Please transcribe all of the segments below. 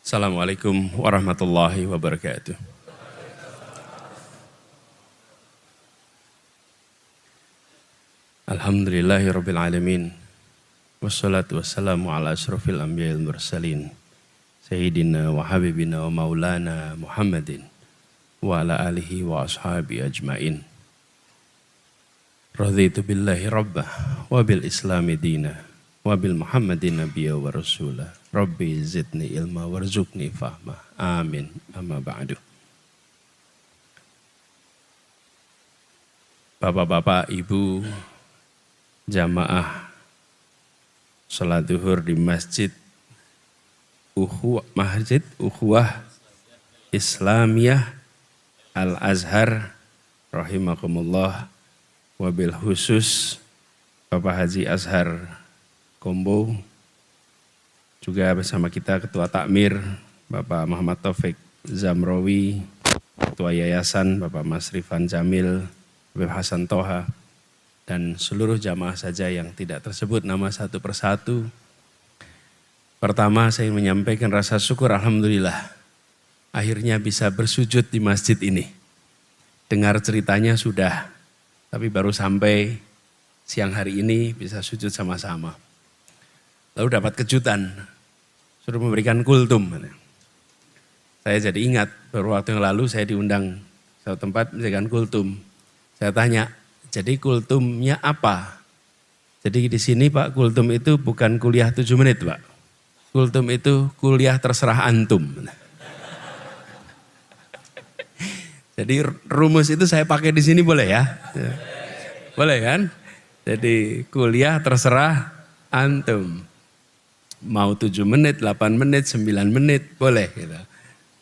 Assalamualaikum warahmatullahi wabarakatuh. Alhamdulillahirabbil alamin. Wassalatu wassalamu ala asyrofil anbiya'il mursalin. Sayyidina wa habibina wa maulana Muhammadin wa ala alihi wa ashabi ajmain. Raditu billahi rabbah wa bil islami dina wa bil Muhammadin nabiyya wa rasulah. Rabbi zidni ilma warzuqni fahma. Amin. Amma ba'du. Bapak-bapak, ibu, jamaah salat zuhur di Masjid Ukhuwah Islamiyah Al-Azhar rahimakumullah, wabil khusus Bapak Haji Azhar Kombo, juga bersama kita Ketua Takmir Bapak Muhammad Taufik Zamrawi, Ketua Yayasan Bapak Mas Rifan Jamil, Habib Hasan Toha, dan seluruh jamaah saja yang tidak tersebut nama satu persatu. Pertama saya menyampaikan rasa syukur, alhamdulillah akhirnya bisa bersujud di masjid ini. Dengar ceritanya sudah, tapi baru sampai siang hari ini bisa sujud sama-sama. Lalu dapat kejutan, suruh memberikan kultum. Saya jadi ingat, beberapa waktu yang lalu saya diundang satu tempat memberikan kultum. Saya tanya, jadi kultumnya apa? Jadi di sini Pak, kultum itu bukan kuliah 7 menit Pak. Kultum itu kuliah terserah antum. Jadi rumus itu saya pakai di sini boleh ya? Boleh kan? Jadi kuliah terserah antum. Mau 7 menit, 8 menit, 9 menit, boleh gitu.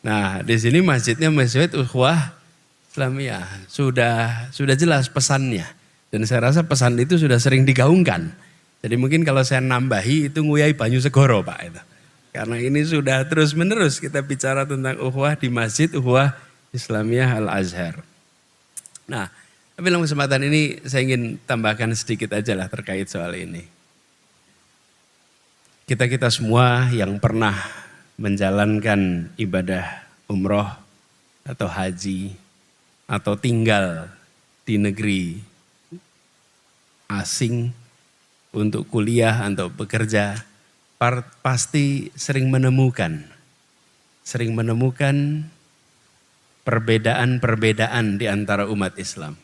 Nah di sini masjidnya Masjid Ukhuwah Islamiyah. Sudah jelas pesannya. Dan saya rasa pesan itu sudah sering digaungkan. Jadi mungkin kalau saya nambahi itu nguyai banyu segoro Pak. Itu. Karena ini sudah terus menerus kita bicara tentang ukhuwah di Masjid Ukhuwah Islamiyah Al-Azhar. Nah tapi dalam kesempatan ini saya ingin tambahkan sedikit aja lah terkait soal ini. Kita semua yang pernah menjalankan ibadah umroh atau haji atau tinggal di negeri asing untuk kuliah atau bekerja pasti sering menemukan perbedaan-perbedaan di antara umat Islam.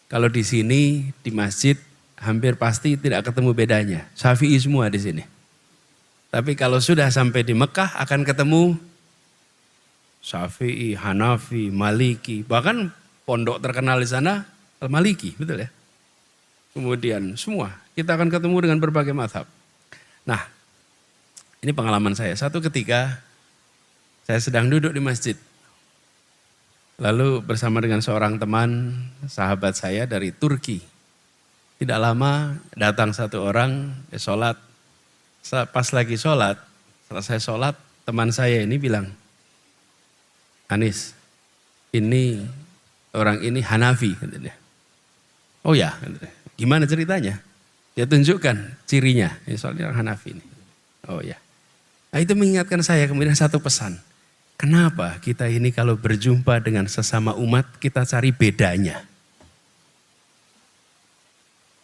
Kalau di sini di masjid hampir pasti tidak ketemu bedanya. Syafi'i semua di sini. Tapi kalau sudah sampai di Mekah akan ketemu Syafi'i, Hanafi, Maliki, bahkan pondok terkenal di sana Al-Maliki, betul ya? Kemudian semua kita akan ketemu dengan berbagai mazhab. Nah, ini pengalaman saya. Satu ketika saya sedang duduk di masjid. Lalu bersama dengan seorang teman, sahabat saya dari Turki. Tidak lama datang satu orang, sholat. Pas lagi sholat, selesai sholat, teman saya ini bilang, Anis, ini orang ini Hanafi. Oh ya, gimana ceritanya? Dia tunjukkan cirinya, ini soalnya orang Hanafi ini. Oh ya, nah, itu mengingatkan saya kemudian satu pesan. Kenapa kita ini kalau berjumpa dengan sesama umat, kita cari bedanya?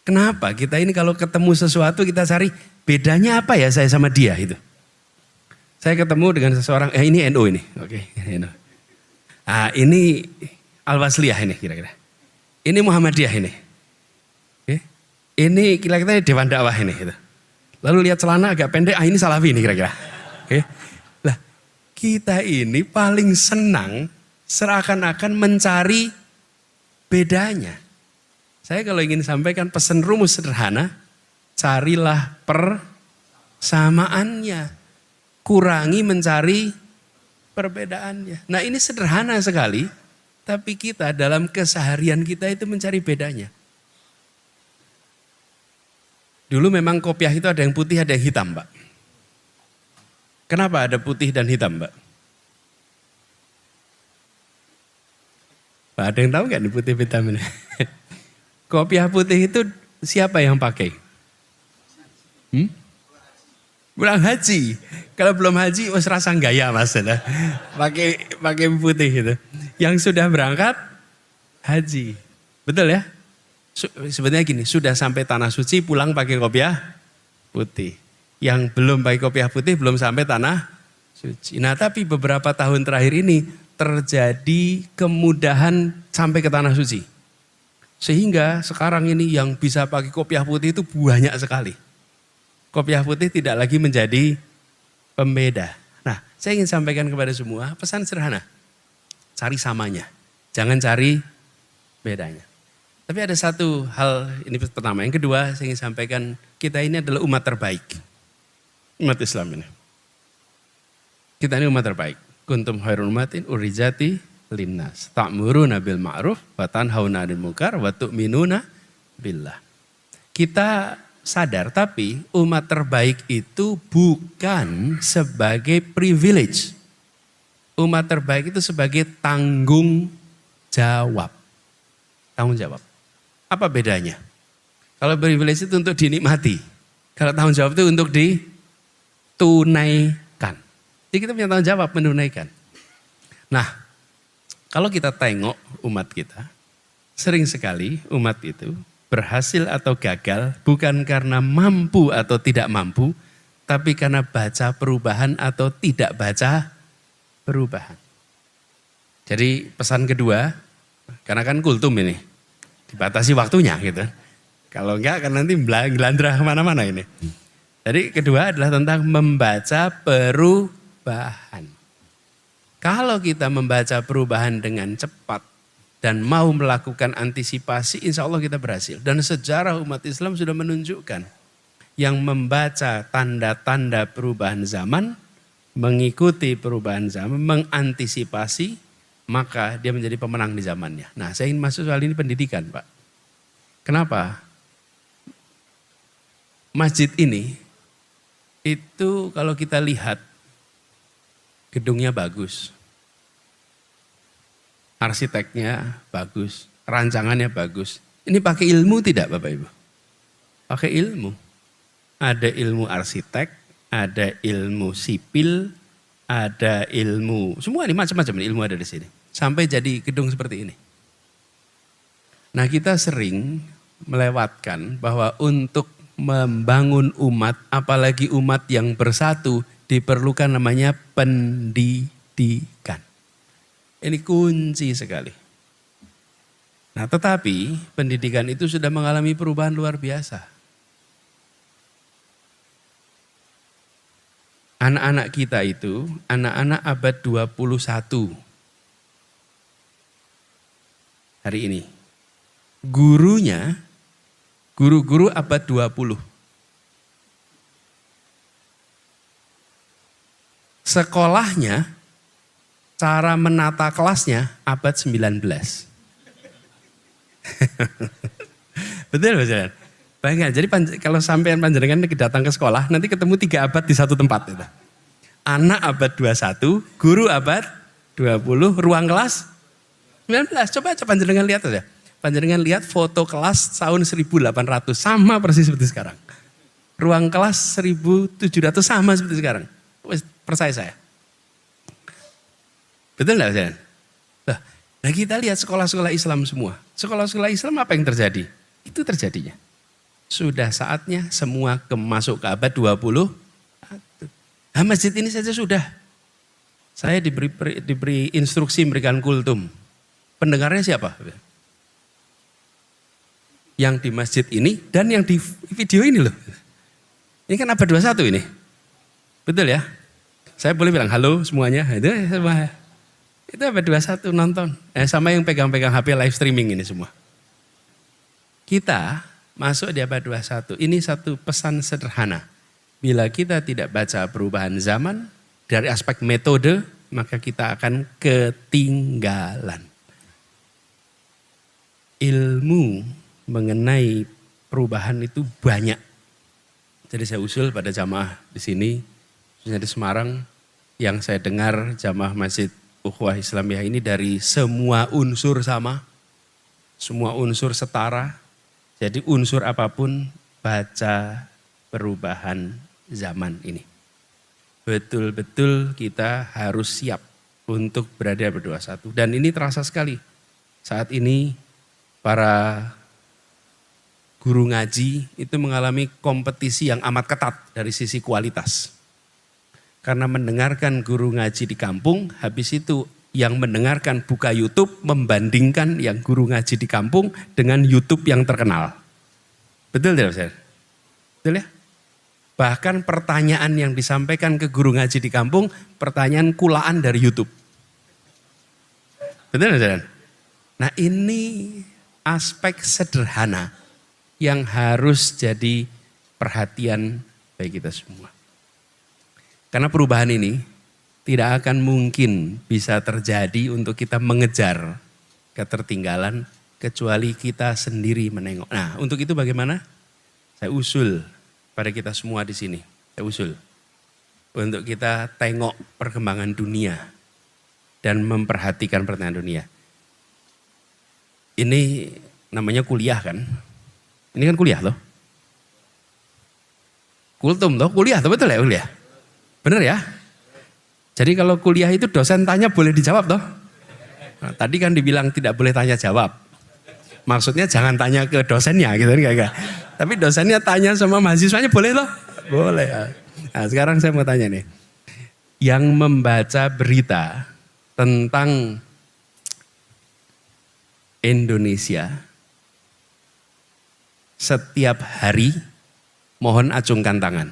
Kenapa kita ini kalau ketemu sesuatu kita cari bedanya apa ya saya sama dia itu. Saya ketemu dengan seseorang, ini NU ini, oke, NU. Ah ini Al-Wasliyah ini kira-kira. Ini Muhammadiyah ini. Oke. Ini kira-kira Dewan Dakwah ini. Gitu. Lalu lihat celana agak pendek, ini Salafi ini kira-kira. Oke. Lah kita ini paling senang seakan-akan mencari bedanya. Saya kalau ingin sampaikan pesan rumus sederhana, carilah persamaannya, kurangi mencari perbedaannya. Nah ini sederhana sekali, tapi kita dalam keseharian kita itu mencari bedanya. Dulu memang kopiah itu ada yang putih, ada yang hitam Pak. Kenapa ada putih dan hitam Pak? Pak ada yang tahu nggak nih putih hitam ini? Kopiah putih itu siapa yang pakai? Pulang haji. Kalau belum haji, wes rasa gaya mas. Pakai putih gitu. Yang sudah berangkat, haji. Betul ya? Sebenarnya gini, sudah sampai tanah suci pulang pakai kopiah putih. Yang belum pakai kopiah putih belum sampai tanah suci. Nah tapi beberapa tahun terakhir ini terjadi kemudahan sampai ke tanah suci. Sehingga sekarang ini yang bisa pakai kopiah putih itu banyak sekali. Kopiah putih tidak lagi menjadi pembeda. Nah saya ingin sampaikan kepada semua pesan sederhana. Cari samanya, jangan cari bedanya. Tapi ada satu hal, ini pertama. Yang kedua saya ingin sampaikan kita ini adalah umat terbaik. Umat Islam ini. Kita ini umat terbaik. Kuntum khairul ummatin urijati linnas. Ta'muruna bil ma'ruf wa tanhauna 'anil munkar wa tu'minuna billah. Kita sadar tapi umat terbaik itu bukan sebagai privilege. Umat terbaik itu sebagai tanggung jawab. Tanggung jawab. Apa bedanya? Kalau privilege itu untuk dinikmati. Kalau tanggung jawab itu untuk ditunaikan. Jadi kita punya tanggung jawab menunaikan. Nah, kalau kita tengok umat kita, sering sekali umat itu berhasil atau gagal bukan karena mampu atau tidak mampu, tapi karena baca perubahan atau tidak baca perubahan. Jadi pesan kedua, karena kan kultum ini, dibatasi waktunya gitu. Kalau enggak kan nanti gelandrah kemana-mana ini. Jadi kedua adalah tentang membaca perubahan. Kalau kita membaca perubahan dengan cepat dan mau melakukan antisipasi, insya Allah kita berhasil. Dan sejarah umat Islam sudah menunjukkan yang membaca tanda-tanda perubahan zaman, mengikuti perubahan zaman, mengantisipasi, maka dia menjadi pemenang di zamannya. Nah saya ingin masuk soal ini pendidikan Pak. Kenapa? Masjid ini itu kalau kita lihat gedungnya bagus, arsiteknya bagus, rancangannya bagus. Ini pakai ilmu tidak Bapak Ibu? Pakai ilmu. Ada ilmu arsitek, ada ilmu sipil, ada ilmu, semua ini macam-macam ilmu ada di sini. Sampai jadi gedung seperti ini. Nah kita sering melewatkan bahwa untuk membangun umat, apalagi umat yang bersatu, diperlukan namanya pendidikan. Ini kunci sekali. Nah tetapi pendidikan itu sudah mengalami perubahan luar biasa. Anak-anak kita itu, anak-anak abad 21 hari ini. Gurunya, guru-guru abad 20. Sekolahnya, cara menata kelasnya abad 19. Betul Pak Jalan? Bayangkan, jadi kalau sampean panjenengan datang ke sekolah, nanti ketemu 3 abad di satu tempat. Gitu. Anak abad 21, guru abad 20, ruang kelas 19. Coba panjenengan lihat aja. Panjenengan lihat foto kelas tahun 1800, sama persis seperti sekarang. Ruang kelas 1700 sama seperti sekarang. Percaya saya. Betul enggak Pak? Nah kita lihat sekolah-sekolah Islam semua. Sekolah-sekolah Islam apa yang terjadi? Itu terjadinya. Sudah saatnya semua masuk ke abad 20. Nah, masjid ini saja sudah. Saya diberi instruksi memberikan kultum. Pendengarnya siapa? Yang di masjid ini dan yang di video ini loh. Ini kan abad 21 ini. Betul ya? Saya boleh bilang halo semuanya. Itu abad 21 nonton. Sama yang pegang-pegang HP live streaming ini semua. Kita masuk di abad 21. Ini satu pesan sederhana. Bila kita tidak baca perubahan zaman dari aspek metode, maka kita akan ketinggalan. Ilmu mengenai perubahan itu banyak. Jadi saya usul pada jamaah di sini, khususnya di Semarang, yang saya dengar jamaah Masjid Ukhuwah Islamiyah ini dari semua unsur sama, semua unsur setara. Jadi unsur apapun baca perubahan zaman ini. Betul-betul kita harus siap untuk berada berdua satu. Dan ini terasa sekali. Saat ini para guru ngaji itu mengalami kompetisi yang amat ketat dari sisi kualitas. Karena mendengarkan guru ngaji di kampung, habis itu yang mendengarkan buka YouTube membandingkan yang guru ngaji di kampung dengan YouTube yang terkenal. Betul tidak, Ustaz? Betul ya? Bahkan pertanyaan yang disampaikan ke guru ngaji di kampung, pertanyaan kulaan dari YouTube. Betul tidak? Nah ini aspek sederhana yang harus jadi perhatian bagi kita semua. Karena perubahan ini tidak akan mungkin bisa terjadi untuk kita mengejar ketertinggalan kecuali kita sendiri menengok. Nah untuk itu bagaimana? Saya usul pada kita semua di sini. Saya usul untuk kita tengok perkembangan dunia dan memperhatikan perkembangan dunia. Ini namanya kuliah kan? Ini kan kuliah loh. Kultum loh, kuliah loh, betul ya kuliah? Bener ya? Jadi kalau kuliah itu dosen tanya boleh dijawab toh? Nah, tadi kan dibilang tidak boleh tanya jawab. Maksudnya jangan tanya ke dosennya gitu kan. Tapi dosennya tanya sama mahasiswanya boleh loh? Boleh. Nah sekarang saya mau tanya nih. Yang membaca berita tentang Indonesia setiap hari mohon acungkan tangan.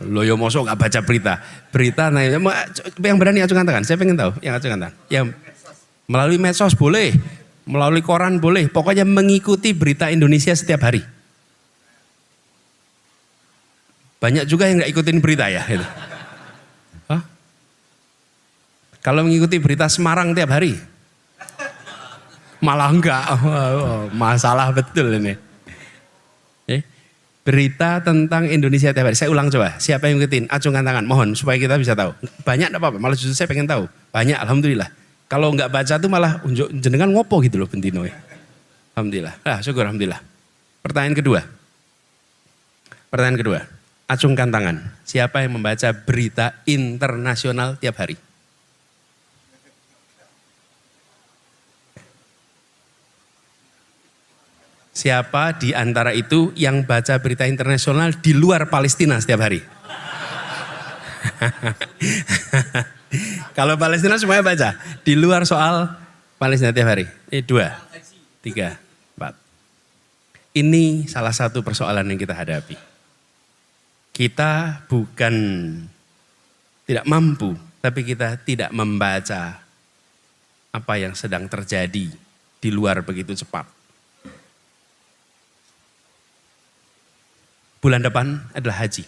Loh yo mosok gak baca berita. Berita yang berani acungkan tangan. Saya pengen tahu yang acungkan tangan. Yang melalui medsos boleh, melalui koran boleh. Pokoknya mengikuti berita Indonesia setiap hari. Banyak juga yang gak ikutin berita ya. Gitu. Hah? Kalau mengikuti berita Semarang tiap hari, malah enggak. Masalah betul ini. Berita tentang Indonesia tiap hari. Saya ulang coba. Siapa yang ngikutin? Acungkan tangan. Mohon supaya kita bisa tahu. Banyak enggak apa-apa. Malah justru saya pengen tahu. Banyak alhamdulillah. Kalau enggak baca tuh malah unjuk jenengan ngopo gitu loh bentino. Alhamdulillah. Syukur alhamdulillah. Pertanyaan kedua. Acungkan tangan. Siapa yang membaca berita internasional tiap hari? Siapa di antara itu yang baca berita internasional di luar Palestina setiap hari? Kalau Palestina semuanya baca. Di luar soal Palestina tiap hari. 2, 3, 4. Ini salah satu persoalan yang kita hadapi. Kita bukan tidak mampu, tapi kita tidak membaca apa yang sedang terjadi di luar begitu cepat. Bulan depan adalah haji.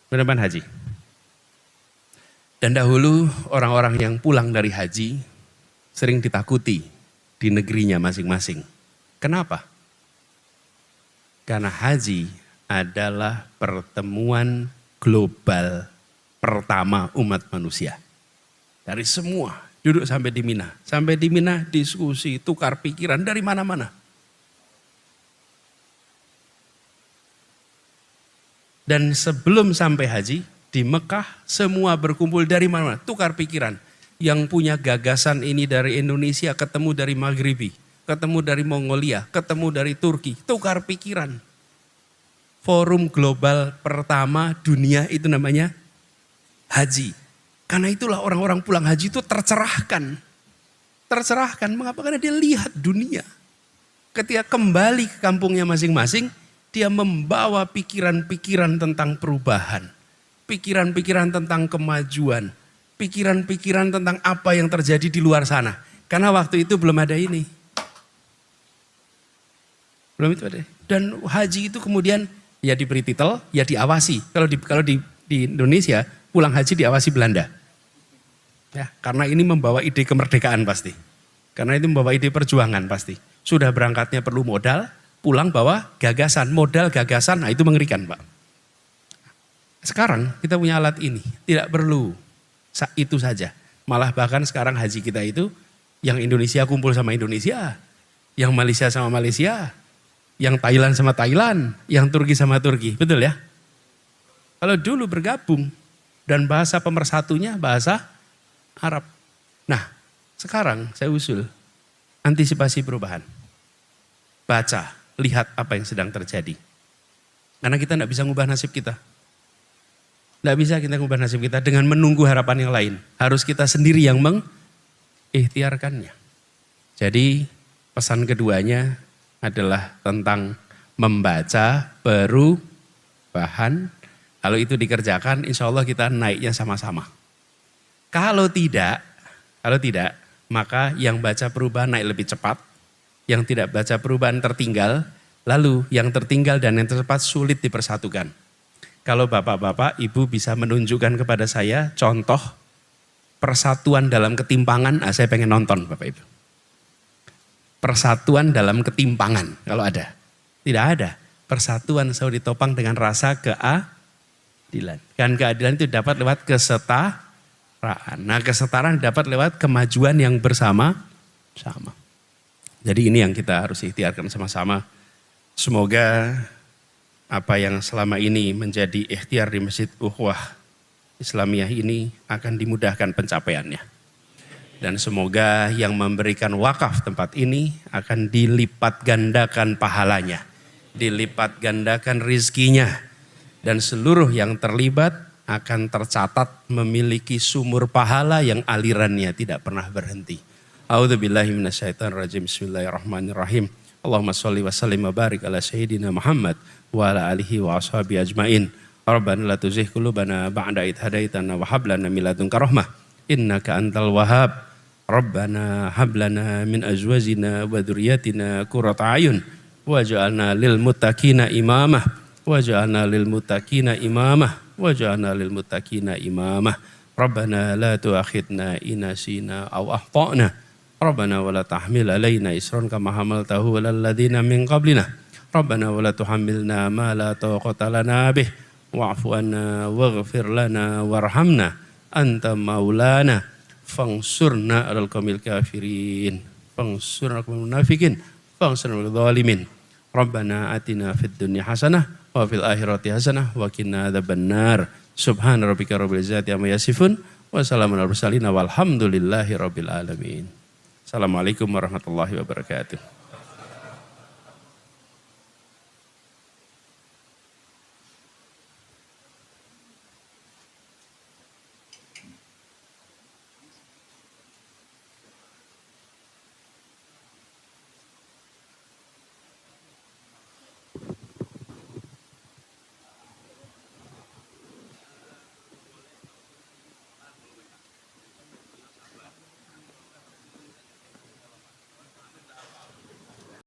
Bulan depan haji. Dan dahulu orang-orang yang pulang dari haji sering ditakuti di negerinya masing-masing. Kenapa? Karena haji adalah pertemuan global pertama umat manusia. Dari semua duduk sampai di Mina. Sampai di Mina diskusi, tukar pikiran dari mana-mana. Dan sebelum sampai haji, di Mekah semua berkumpul dari mana-mana, tukar pikiran. Yang punya gagasan ini dari Indonesia, ketemu dari Maghribi, ketemu dari Mongolia, ketemu dari Turki, tukar pikiran. Forum global pertama dunia itu namanya haji. Karena itulah orang-orang pulang haji itu tercerahkan. Tercerahkan, mengapa? Karena dia lihat dunia. Ketika kembali ke kampungnya masing-masing, dia membawa pikiran-pikiran tentang perubahan, pikiran-pikiran tentang kemajuan, pikiran-pikiran tentang apa yang terjadi di luar sana. Karena waktu itu belum ada ini. Belum itu ada. Dan haji itu kemudian ya diberi titel, ya diawasi. Kalau di Indonesia pulang haji diawasi Belanda. Ya, karena ini membawa ide kemerdekaan pasti. Karena itu membawa ide perjuangan pasti. Sudah berangkatnya perlu modal, pulang bawa gagasan, modal gagasan, nah itu mengerikan Pak. Sekarang kita punya alat ini, tidak perlu itu saja. Malah bahkan sekarang haji kita itu, yang Indonesia kumpul sama Indonesia, yang Malaysia sama Malaysia, Yang Thailand sama Thailand, yang Turki sama Turki, betul ya? Kalau dulu bergabung dan bahasa pemersatunya bahasa Arab. Nah, sekarang saya usul antisipasi perubahan. Baca, lihat apa yang sedang terjadi. Karena kita tidak bisa ngubah nasib kita. Tidak bisa kita ngubah nasib kita dengan menunggu harapan yang lain. Harus kita sendiri yang mengikhtiarkannya. Jadi pesan keduanya adalah tentang membaca perubahan. Kalau itu dikerjakan, insya Allah kita naiknya sama-sama. Kalau tidak, maka yang baca perubahan naik lebih cepat. Yang tidak baca perubahan tertinggal, lalu yang tertinggal dan yang tercepat sulit dipersatukan. Kalau bapak-bapak, ibu bisa menunjukkan kepada saya contoh persatuan dalam ketimpangan, saya pengen nonton bapak ibu. Persatuan dalam ketimpangan, kalau ada. Tidak ada. Persatuan selalu ditopang dengan rasa keadilan. Dan keadilan itu dapat lewat kesetaraan. Nah, kesetaraan dapat lewat kemajuan yang bersama-sama. Jadi ini yang kita harus ikhtiarkan sama-sama. Semoga apa yang selama ini menjadi ikhtiar di Masjid Ukhuwah Islamiyah ini akan dimudahkan pencapaiannya. Dan semoga yang memberikan wakaf tempat ini akan dilipat gandakan pahalanya. Dilipat gandakan rizkinya. Dan seluruh yang terlibat akan tercatat memiliki sumur pahala yang alirannya tidak pernah berhenti. A'udzubillahi minasyaitonirrajim. Bismillahirrahmanirrahim. Allahumma sholli wa sallim wa barik ala sayyidina Muhammad wa ala alihi wa ashabihi ajmain. Rabbana la tuzigh qulubana ba'da idh hadaitana wa hab lana min ladunka rahmah innaka antal wahhab. Rabbana hab lana min azwajina wa dzurriyyatina qurrata a'yun waj'alna lil muttaqina imamah waj'alna lil muttaqina imamah waj'alna lil muttaqina imamah. Rabbana la tu'akhidna in nasina aw akhtana. Rabbana wa la tahmil alaina isran kama hamaltahu 'alal ladzina min qablina. Rabbana wa la tuhammilna ma la taqata lana bih wa'fu anna waghfir lana warhamna anta maulana fangsurna 'alal qaumil kafirin fangsurna 'alal munafiqin fangsurna 'alal zalimin. Rabbana atina fid dunya hasanah wa fil akhirati hasanah wa qina adzabannar. Subhana rabbika rabbil izzati amma yasifun wa salamun alal mursalin walhamdulillahi rabbil alamin. Assalamualaikum warahmatullahi wabarakatuh.